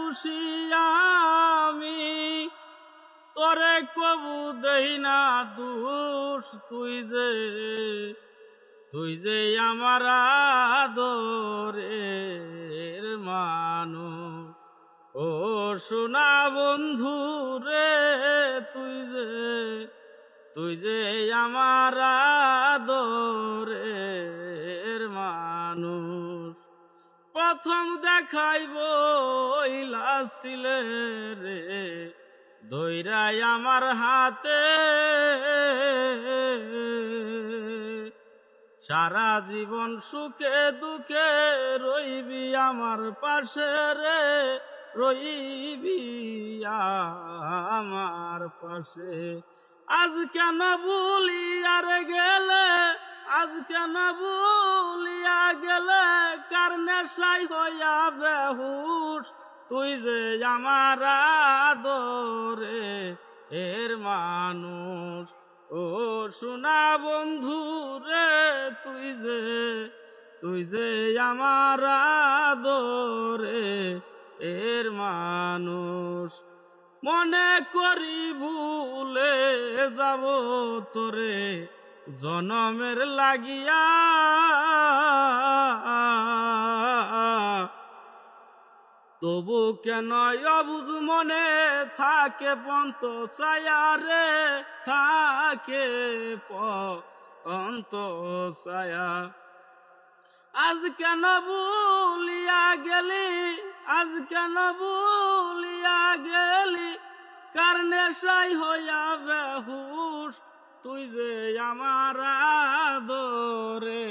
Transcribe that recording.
দোষী আমি, তোরে কবু দেই না দোষ। তুই যে আমার আদরের মানুষ। ও সোনা বন্ধু রে, তুই যে আমার আদরের মানুষ। প্রথম দেখাইব ইলাছিলে রে, ধইরাই আমার হাতে, সারা জীবন সুখে দুঃখে রইবি আমার পাশে রে, রইবি আমার পাশে। আজ কেন ভুলিয়া রে গেলে, আজ কেন ভুলিয়া গেলে, কার নেশাই হইয়া বেহুশ। তুই যে আমার আদরে এর মানুষ। ও সোনা বন্ধু রে, তুই যে আমার আদরে এর মানুষ। মনে করি ভুলে যাব তোরে জনমের লাগিয়া, তবু কেন অবুঝ মনে থাকে পন্ত ছায়া রে, থাকে পন্ত ছায়া। আজ কেন ভুলিয়া গেলি, আজ কেন ভুলিয়া গেলি, কার নেশাই হইয়া বেহুশ। তুই যে আমার আদরে